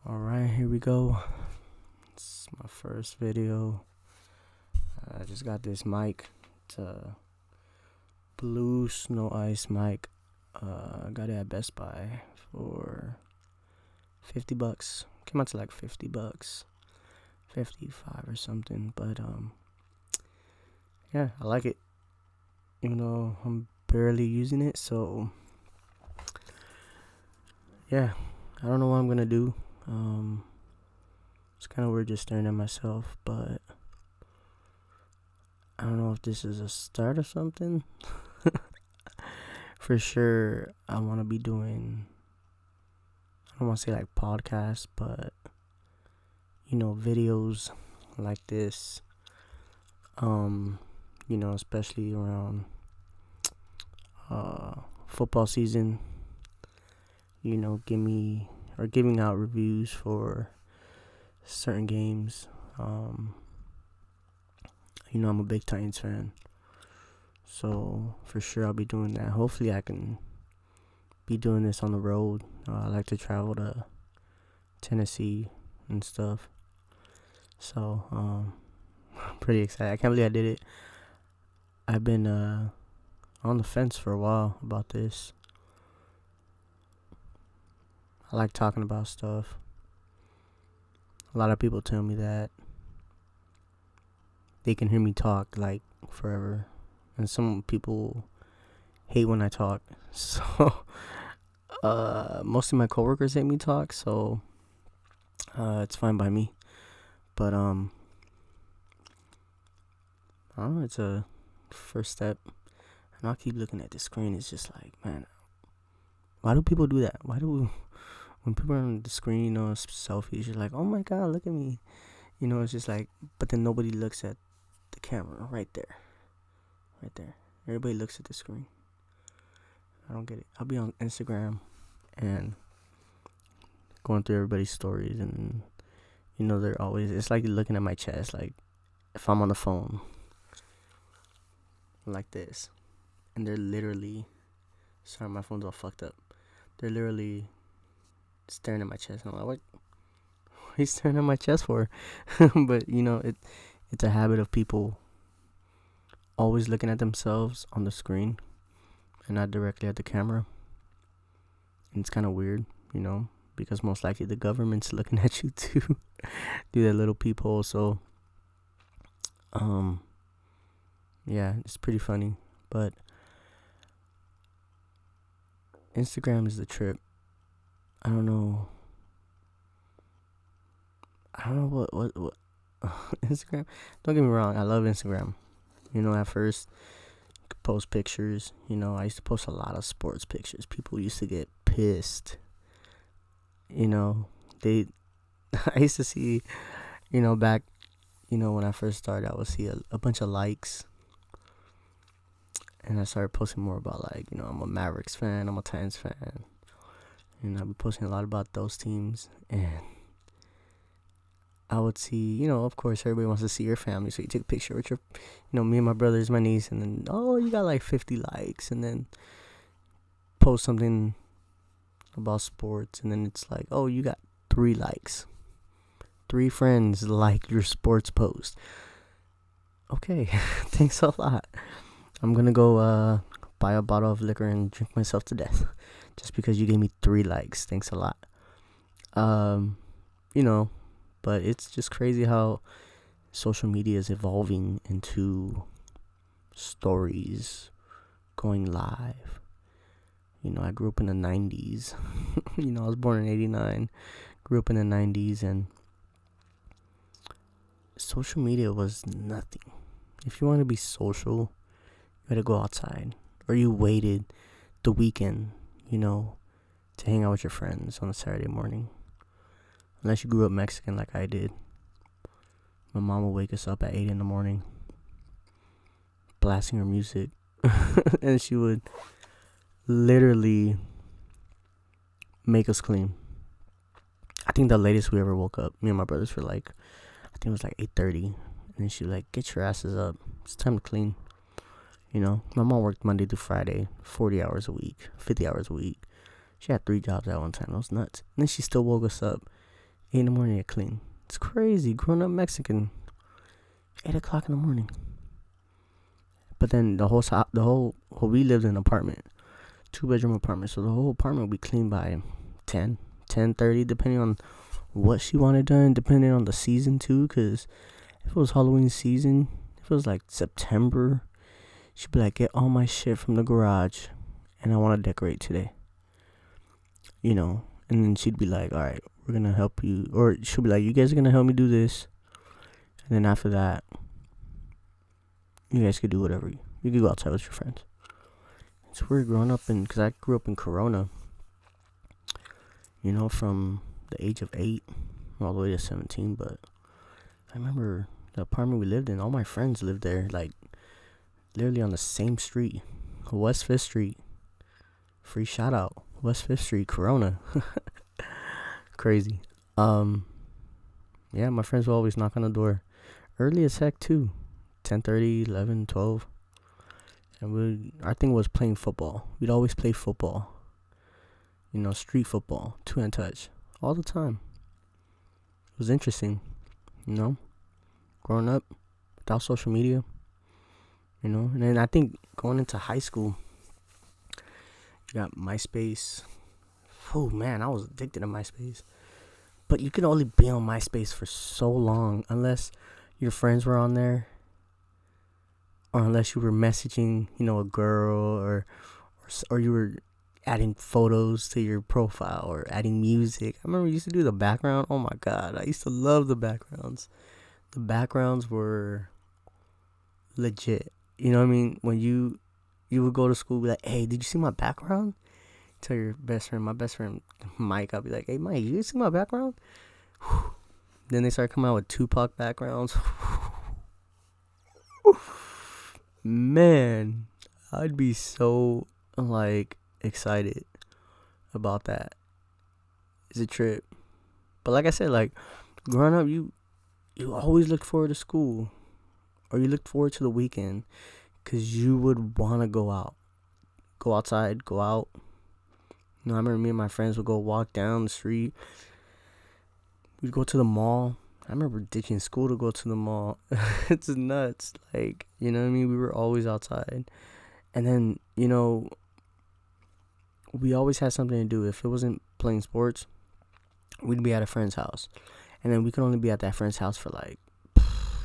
Alright, here we go. It's my first video. I just got this mic. It's a blue snow ice mic. I got it at Best Buy for $50. Came out to like $50, 55 or something. But yeah, I like it. Even though I'm barely using it, so yeah, I don't know what I'm gonna do. It's kind of weird just staring at myself, but I don't know if this is a start or something. For sure, I want to be doing, I don't want to say like podcasts, but videos like this. Especially around football season. Giving out reviews for certain games. I'm a big Titans fan, so for sure I'll be doing that. Hopefully, I can be doing this on the road. I like to travel to Tennessee and stuff, so I'm pretty excited. I can't believe I did it. I've been on the fence for a while about this. I like talking about stuff. A lot of people tell me that they can hear me talk like forever, and some people hate when I talk. So most of my coworkers hate me talk, so it's fine by me. But I don't know, it's a first step. And I'll keep looking at the screen. It's just like, man, why do people do that? When people are on the screen, selfies, you're like, oh my god, look at me. It's just like, but then nobody looks at the camera right there. Everybody looks at the screen. I don't get it. I'll be on Instagram and going through everybody's stories, and they're always, it's like looking at my chest. Like if I'm on the phone like this, and they're literally, sorry, my phone's all fucked up. They're literally staring at my chest, and I'm like, what are you staring at my chest for? But it's a habit of people always looking at themselves on the screen and not directly at the camera. And it's kind of weird, because most likely the government's looking at you too through that little peephole. So yeah, it's pretty funny. But Instagram is the trip. I don't know what Instagram. Don't get me wrong, I love Instagram. At first you could post pictures. I used to post a lot of sports pictures. People used to get pissed. They I used to see, back, when I first started, I would see a bunch of likes. And I started posting more about, like, I'm a Mavericks fan, I'm a Titans fan. And I've been posting a lot about those teams. And I would see, of course, everybody wants to see your family. So you take a picture with your, me and my brothers, my niece. And then, you got like 50 likes. And then post something about sports. And then it's like, you got 3 likes. 3 friends like your sports post. Okay, thanks a lot. I'm going to go buy a bottle of liquor and drink myself to death. Just because you gave me 3 likes. Thanks a lot. But it's just crazy how social media is evolving into stories, going live. I grew up in the 90s. I was born in 89. Grew up in the 90s, and social media was nothing. If you want to be social, you had to go outside. Or you waited the weekend, to hang out with your friends on a Saturday morning. Unless you grew up Mexican like I did. My mom would wake us up at 8 in the morning, blasting her music. And she would literally make us clean. I think the latest we ever woke up, me and my brothers were like, I think it was like 8:30. And then she was like, get your asses up. It's time to clean. My mom worked Monday through Friday, 40 hours a week, 50 hours a week. She had 3 jobs at one time. That was nuts. And then she still woke us up 8 in the morning to clean. It's crazy. Growing up Mexican, 8 o'clock in the morning. But then we lived in an apartment, 2-bedroom apartment. So the whole apartment would be cleaned by 10, 10:30, depending on what she wanted done, depending on the season too. Cause if it was Halloween season, if it was like September, she'd be like, get all my shit from the garage, and I want to decorate today. And then she'd be like, all right, we're gonna help you, or she'll be like, you guys are gonna help me do this, and then after that, you guys could do whatever. You could go outside with your friends. It's weird growing up because I grew up in Corona, from the age of 8 all the way to 17. But I remember the apartment we lived in, all my friends lived there, like literally on the same street, West 5th Street. Free shout out, West 5th Street, Corona. Crazy. Yeah, my friends would always knock on the door early as heck too, 10:30, 11, 12. And our thing was playing football. We'd always play football. Street football, 2-hand touch, all the time. It was interesting, growing up without social media, And then I think going into high school, you got MySpace. Oh, man, I was addicted to MySpace. But you could only be on MySpace for so long unless your friends were on there, or unless you were messaging, a girl, or you were adding photos to your profile or adding music. I remember you used to do the background. Oh my God, I used to love the backgrounds. The backgrounds were legit. You know what I mean? When you would go to school, be like, hey, did you see my background? Tell your best friend, my best friend Mike, I'll be like, hey Mike, you see my background? Then they start coming out with Tupac backgrounds. Man, I'd be so excited about that. It's a trip. But like I said, growing up, you always looked forward to school, or you looked forward to the weekend, because you would want to go outside, go out. I remember me and my friends would go walk down the street. We'd go to the mall. I remember ditching school to go to the mall. It's nuts. You know what I mean? We were always outside. And then, we always had something to do. If it wasn't playing sports, we'd be at a friend's house. And then we could only be at that friend's house for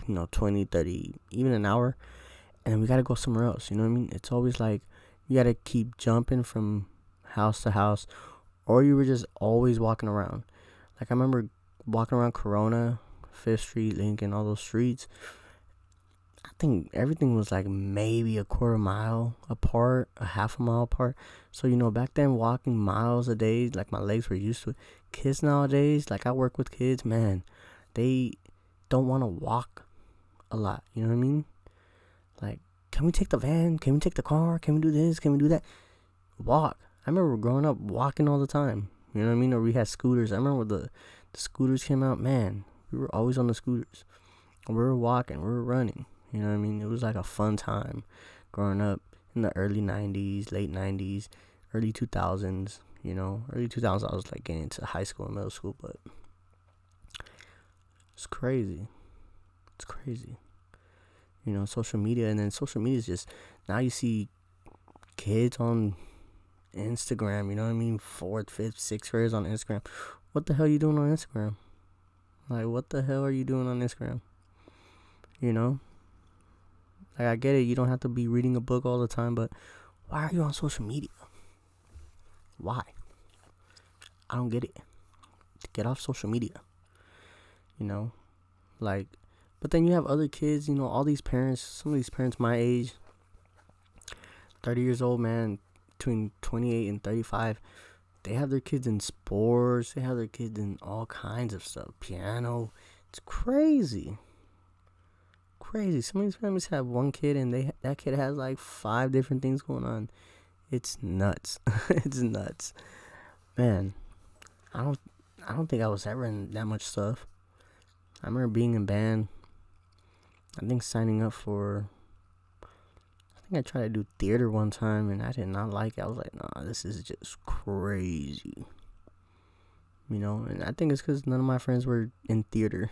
20, 30, even an hour. And then we got to go somewhere else. You know what I mean? It's always you got to keep jumping from house to house, or you were just always walking around. I remember walking around Corona, 5th Street, Lincoln, all those streets. I think everything was maybe a quarter mile apart, a half a mile apart. So, back then walking miles a day, my legs were used to it. Kids nowadays, I work with kids, man, they don't want to walk a lot. You know what I mean? Can we take the van? Can we take the car? Can we do this? Can we do that? Walk. I remember growing up walking all the time. You know what I mean? Or we had scooters. I remember when the scooters came out, man, we were always on the scooters. We were walking, we were running. You know what I mean? It was a fun time growing up in the early 90s, late 90s, early 2000s. Early 2000s I was getting into high school and middle school, but it's crazy. It's crazy. Social media, and then social media is just, now you see kids on Instagram, you know what I mean? 4th, 5th, 6th graders on Instagram. What the hell are you doing on Instagram? What the hell are you doing on Instagram? I get it, you don't have to be reading a book all the time, but why are you on social media? Why? I don't get it. Get off social media. But then you have other kids, all these parents, some of these parents my age, 30 years old, man, between 28 and 35, they have their kids in sports, they have their kids in all kinds of stuff, piano. It's crazy. Some of these families have one kid, and that kid has 5 different things going on. It's nuts. It's nuts. Man, I don't think I was ever in that much stuff. I remember being in band. I think signing up for, I think I tried to do theater one time, and I did not like it. I was like, nah, this is just crazy. you know. And I think it's because none of my friends were in theater,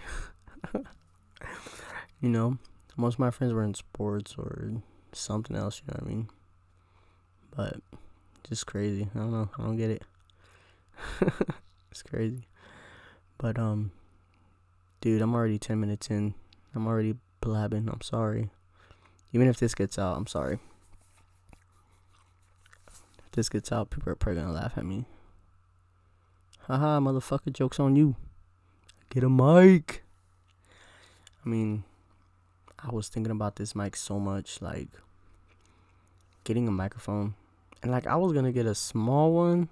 you know. Most of my friends were in sports or something else, you know what I mean? But just crazy. I don't know. I don't get it. It's crazy. But dude, I'm already 10 minutes in. I'm already blabbing. I'm sorry. Even if this gets out, I'm sorry. If this gets out, people are probably gonna laugh at me. Haha, motherfucker, joke's on you. Get a mic. I mean, I was thinking about this mic so much, like getting a microphone. And like I was gonna get a small one,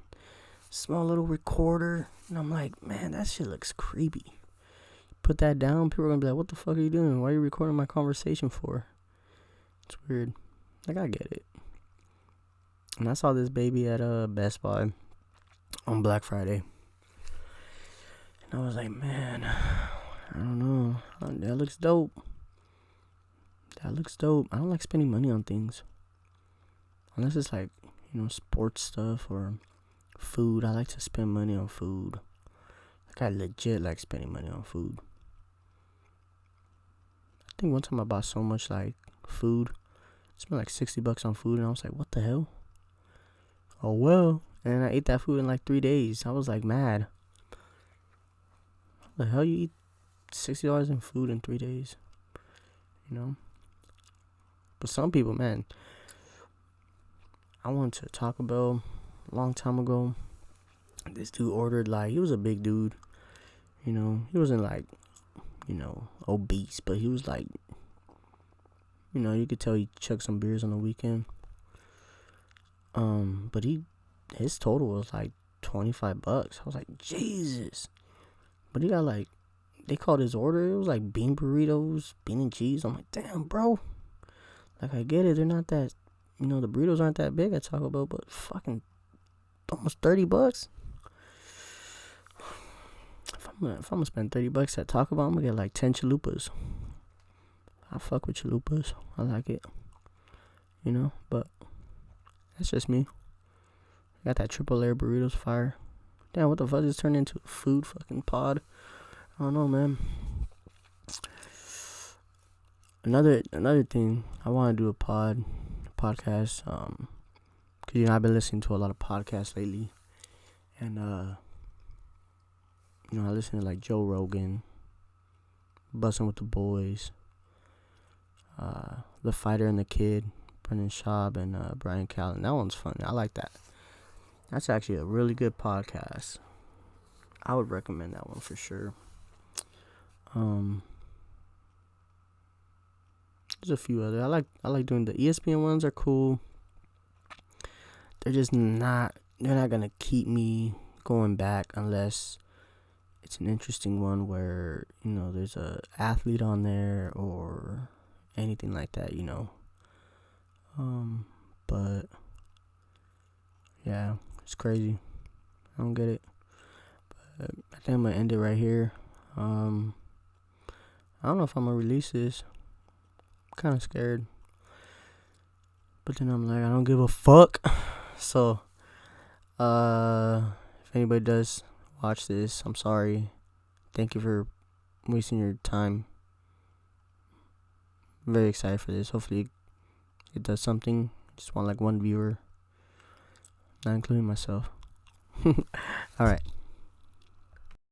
small little recorder. And I'm like, man, that shit looks creepy. Put that down, people are gonna be like, what the fuck are you doing? Why are you recording my conversation for? It's weird. Like, I get it. And I saw this baby at Best Buy on Black Friday. And I was like, man, I don't know. That looks dope. That looks dope. I don't like spending money on things. Unless it's like, you know, sports stuff or food. I like to spend money on food. Like, I legit like spending money on food. I think one time I bought so much, like, food. I spent like $60 on food, and I was like, what the hell? Oh, well. And I ate that food in like 3 days. I was like, mad. How the hell you eat $60 in food in 3 days? You know? But some people, man. I went to Taco Bell a long time ago. This dude ordered, like, he was a big dude. You know, he wasn't like, you know, obese, but he was like, you know, you could tell he chugged some beers on the weekend. But his total was like $25. I was like, Jesus. But he got like, they called his order, it was like bean burritos, bean and cheese. I'm like, damn, bro. Like, I get it, they're not that, you know, the burritos aren't that big at Taco Bell, but fucking almost $30. If I'm gonna spend $30 at Taco Bell, I'm gonna get like 10 chalupas. I fuck with chalupas. I like it. You know, but that's just me. I got that triple layer burritos fire. Damn, what the fuck is turned into a food fucking pod? I don't know, man. Another thing, I want to do a podcast. Cause you know I've been listening to a lot of podcasts lately, and you know I listen to like Joe Rogan, Bussin' with the Boys, The Fighter and the Kid, Brendan Schaub and Brian Callen. That one's fun. I like that. That's actually a really good podcast. I would recommend that one for sure. There's a few other. I like doing the ESPN ones are cool. They're just not. They're not gonna keep me going back unless it's an interesting one where, you know, there's a athlete on there or anything like that, you know. But yeah, it's crazy. I don't get it. But I think I'm gonna end it right here. I don't know if I'm gonna release this. I'm kind of scared. But then I'm like, I don't give a fuck. So, if anybody does watch this, I'm sorry. Thank you for wasting your time. I'm very excited for this. Hopefully it does something. Just want like one viewer, not including myself. Alright.